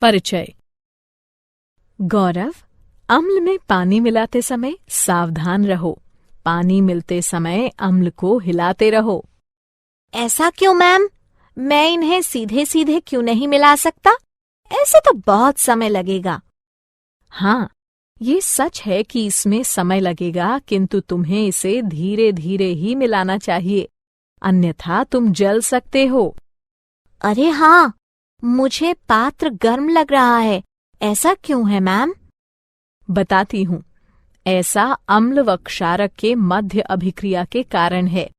परिचय। गौरव, अम्ल में पानी मिलाते समय सावधान रहो। पानी मिलते समय अम्ल को हिलाते रहो। ऐसा क्यों मैम? मैं इन्हें सीधे सीधे क्यों नहीं मिला सकता? ऐसे तो बहुत समय लगेगा। हाँ, ये सच है कि इसमें समय लगेगा, किंतु तुम्हें इसे धीरे धीरे ही मिलाना चाहिए, अन्यथा तुम जल सकते हो। अरे हाँ, मुझे पात्र गर्म लग रहा है। ऐसा क्यों है मैम? बताती हूँ। ऐसा अम्ल व क्षारक के मध्य अभिक्रिया के कारण है।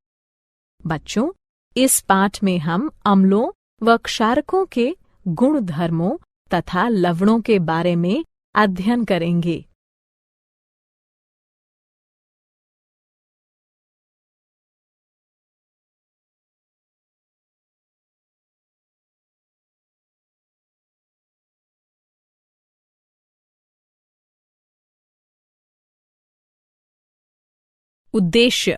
बच्चों, इस पाठ में हम अम्लों व क्षारकों के गुण धर्मों तथा लवणों के बारे में अध्ययन करेंगे। उद्देश्य।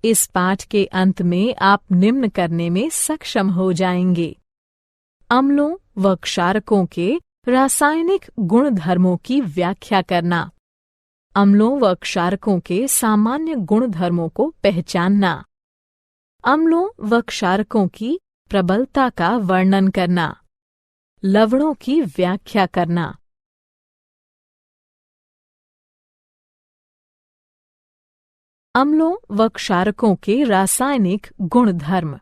इस पाठ के अंत में आप निम्न करने में सक्षम हो जाएंगे। अम्लों व क्षारकों के रासायनिक गुण धर्मों की व्याख्या करना। अम्लों व क्षारकों के सामान्य गुण धर्मों को पहचानना। अम्लों व क्षारकों की प्रबलता का वर्णन करना। लवणों की व्याख्या करना। अम्लों व क्षारकों के रासायनिक गुण धर्म।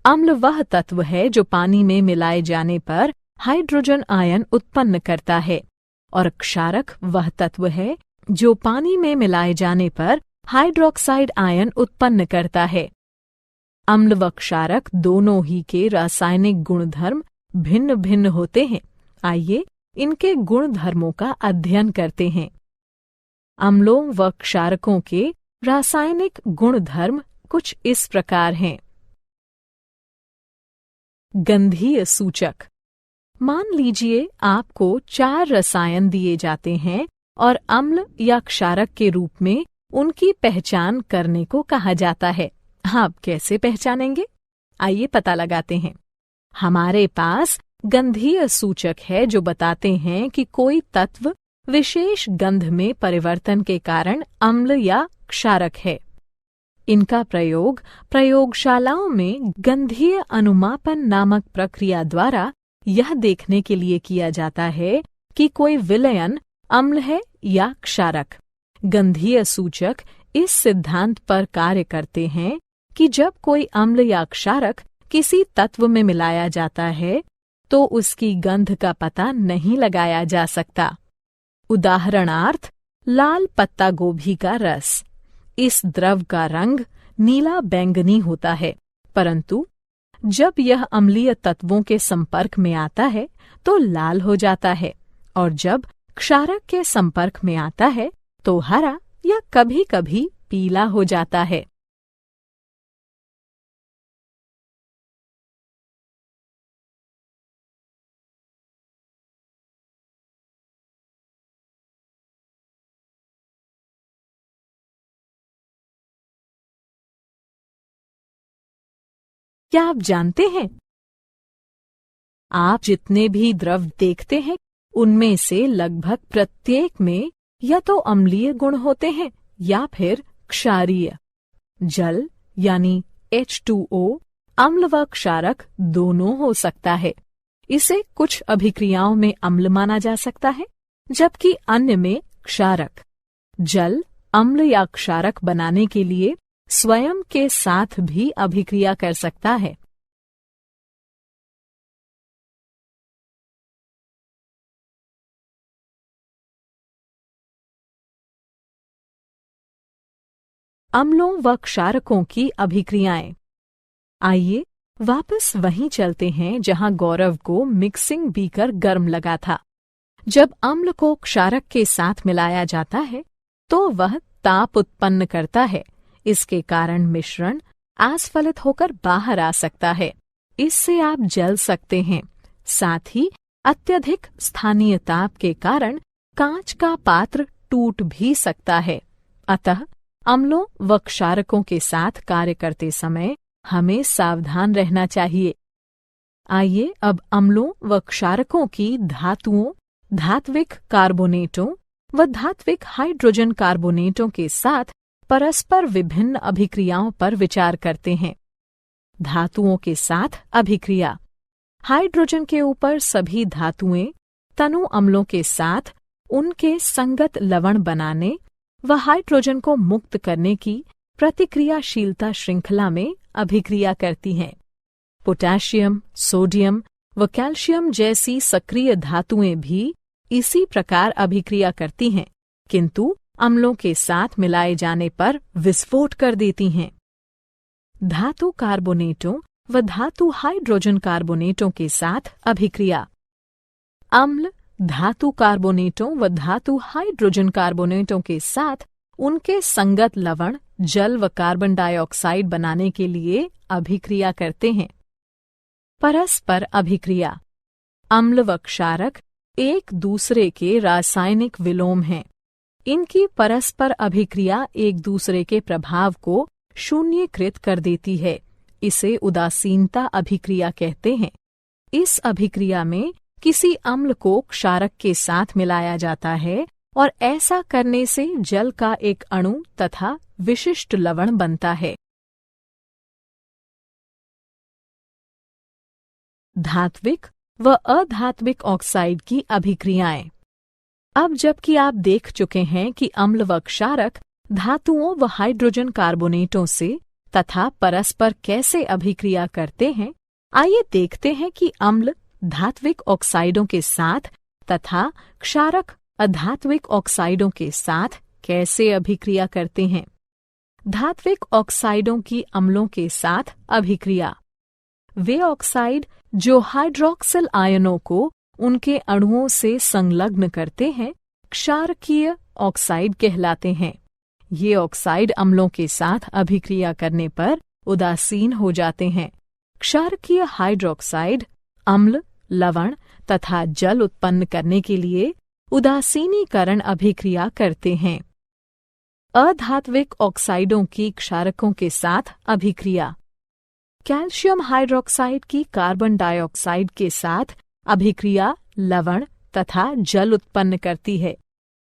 अम्ल वह तत्व है जो पानी में मिलाए जाने पर हाइड्रोजन आयन उत्पन्न करता है, और क्षारक वह तत्व है जो पानी में मिलाए जाने पर हाइड्रोक्साइड आयन उत्पन्न करता है। अम्ल व क्षारक दोनों ही के रासायनिक गुणधर्म भिन्न भिन्न होते हैं। आइए इनके गुण धर्मों का अध्ययन करते हैं। अम्लों व क्षारकों के रासायनिक गुणधर्म कुछ इस प्रकार हैं। गंधीय सूचक। मान लीजिए आपको 4 रसायन दिए जाते हैं और अम्ल या क्षारक के रूप में उनकी पहचान करने को कहा जाता है। आप कैसे पहचानेंगे? आइए पता लगाते हैं। हमारे पास गंधीय सूचक है जो बताते हैं कि कोई तत्व विशेष गंध में परिवर्तन के कारण अम्ल या क्षारक है। इनका प्रयोग प्रयोगशालाओं में गंधीय अनुमापन नामक प्रक्रिया द्वारा यह देखने के लिए किया जाता है कि कोई विलयन अम्ल है या क्षारक। गंधीय सूचक इस सिद्धांत पर कार्य करते हैं कि जब कोई अम्ल या क्षारक किसी तत्व में मिलाया जाता है तो उसकी गंध का पता नहीं लगाया जा सकता। उदाहरणार्थ, लाल पत्ता गोभी का रस। इस द्रव का रंग नीला बैंगनी होता है, परंतु जब यह अम्लीय तत्वों के संपर्क में आता है तो लाल हो जाता है, और जब क्षारक के संपर्क में आता है तो हरा या कभी-कभी पीला हो जाता है। क्या आप जानते हैं, आप जितने भी द्रव देखते हैं उनमें से लगभग प्रत्येक में या तो अम्लीय गुण होते हैं या फिर क्षारीय। जल यानी H2O अम्ल व क्षारक दोनों हो सकता है। इसे कुछ अभिक्रियाओं में अम्ल माना जा सकता है, जबकि अन्य में क्षारक। जल अम्ल या क्षारक बनाने के लिए स्वयं के साथ भी अभिक्रिया कर सकता है। अम्लों व क्षारकों की अभिक्रियाएं। आइए वापस वहीं चलते हैं जहां गौरव को मिक्सिंग बीकर गर्म लगा था। जब अम्ल को क्षारक के साथ मिलाया जाता है तो वह ताप उत्पन्न करता है। इसके कारण मिश्रण आस्फलित होकर बाहर आ सकता है। इससे आप जल सकते हैं। साथ ही अत्यधिक स्थानीय ताप के कारण कांच का पात्र टूट भी सकता है। अतः अम्लों व क्षारकों के साथ कार्य करते समय हमें सावधान रहना चाहिए। आइए अब अम्लों व क्षारकों की धातुओं, धात्विक कार्बोनेटों व धात्विक हाइड्रोजन कार्बोनेटों के साथ परस्पर विभिन्न अभिक्रियाओं पर विचार करते हैं। धातुओं के साथ अभिक्रिया। हाइड्रोजन के ऊपर सभी धातुएं तनु अम्लों के साथ उनके संगत लवण बनाने व हाइड्रोजन को मुक्त करने की प्रतिक्रियाशीलता श्रृंखला में अभिक्रिया करती हैं। पोटेशियम, सोडियम व कैल्शियम जैसी सक्रिय धातुएं भी इसी प्रकार अभिक्रिया करती हैं, किंतु अम्लों के साथ मिलाए जाने पर विस्फोट कर देती हैं। धातु कार्बोनेटों व धातु हाइड्रोजन कार्बोनेटों के साथ अभिक्रिया। अम्ल धातु कार्बोनेटों व धातु हाइड्रोजन कार्बोनेटों के साथ उनके संगत लवण, जल व कार्बन डाइऑक्साइड बनाने के लिए अभिक्रिया करते हैं। परस्पर अभिक्रिया। अम्ल व क्षारक एक दूसरे के रासायनिक विलोम हैं। इनकी परस्पर अभिक्रिया एक दूसरे के प्रभाव को शून्यकृत कर देती है। इसे उदासीनता अभिक्रिया कहते हैं। इस अभिक्रिया में किसी अम्ल को क्षारक के साथ मिलाया जाता है और ऐसा करने से जल का एक अणु तथा विशिष्ट लवण बनता है। धात्विक व अधात्विक ऑक्साइड की अभिक्रियाएं। अब जबकि आप देख चुके हैं कि अम्ल व क्षारक धातुओं व हाइड्रोजन कार्बोनेटों से तथा परस्पर कैसे अभिक्रिया करते हैं, आइए देखते हैं कि अम्ल धात्विक ऑक्साइडों के साथ तथा क्षारक अधात्विक ऑक्साइडों के साथ कैसे अभिक्रिया करते हैं। धात्विक ऑक्साइडों की अम्लों के साथ अभिक्रिया। वे ऑक्साइड जो हाइड्रोक्सिल आयनों को उनके अणुओं से संलग्न करते हैं, क्षारकीय ऑक्साइड कहलाते हैं। ये ऑक्साइड अम्लों के साथ अभिक्रिया करने पर उदासीन हो जाते हैं। क्षारकीय हाइड्रोक्साइड अम्ल, लवण तथा जल उत्पन्न करने के लिए उदासीनीकरण अभिक्रिया करते हैं। अधात्विक ऑक्साइडों की क्षारकों के साथ अभिक्रिया। कैल्शियम हाइड्रोक्साइड की कार्बन डाइऑक्साइड के साथ अभिक्रिया लवण तथा जल उत्पन्न करती है।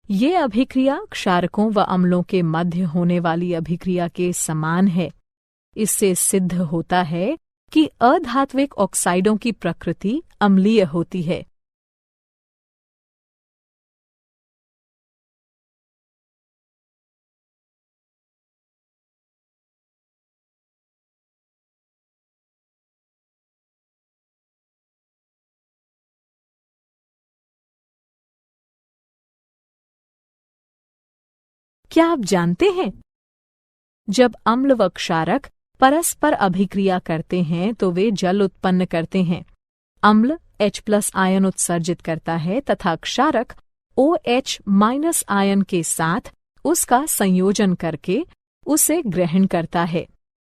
ये अभिक्रिया क्षारकों व अम्लों के मध्य होने वाली अभिक्रिया के समान है। इससे सिद्ध होता है कि अधात्विक ऑक्साइडों की प्रकृति अम्लीय होती है। क्या आप जानते हैं, जब अम्ल व क्षारक परस्पर अभिक्रिया करते हैं तो वे जल उत्पन्न करते हैं। अम्ल H+ आयन उत्सर्जित करता है तथा क्षारक OH- आयन के साथ उसका संयोजन करके उसे ग्रहण करता है।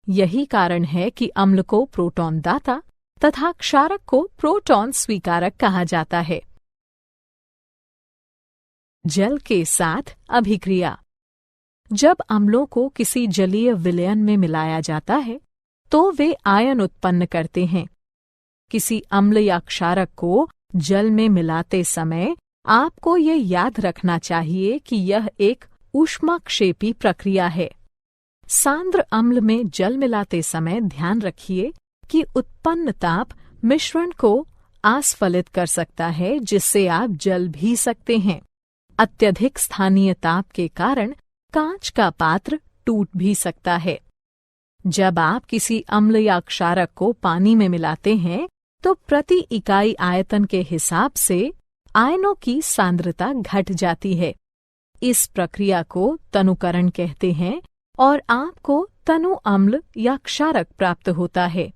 यही कारण है कि अम्ल को प्रोटॉन दाता तथा क्षारक को प्रोटॉन स्वीकारक कहा जाता है। जल के साथ अभिक्रिया। जब अम्लों को किसी जलीय विलयन में मिलाया जाता है तो वे आयन उत्पन्न करते हैं। किसी अम्ल या क्षारक को जल में मिलाते समय आपको ये याद रखना चाहिए कि यह एक ऊष्माक्षेपी प्रक्रिया है। सांद्र अम्ल में जल मिलाते समय ध्यान रखिए कि उत्पन्न ताप मिश्रण को आस्फलित कर सकता है, जिससे आप जल भी सकते हैं। अत्यधिक स्थानीय ताप के कारण कांच का पात्र टूट भी सकता है। जब आप किसी अम्ल या क्षारक को पानी में मिलाते हैं तो प्रति इकाई आयतन के हिसाब से आयनों की सांद्रता घट जाती है। इस प्रक्रिया को तनुकरण कहते हैं और आपको तनु अम्ल या क्षारक प्राप्त होता है।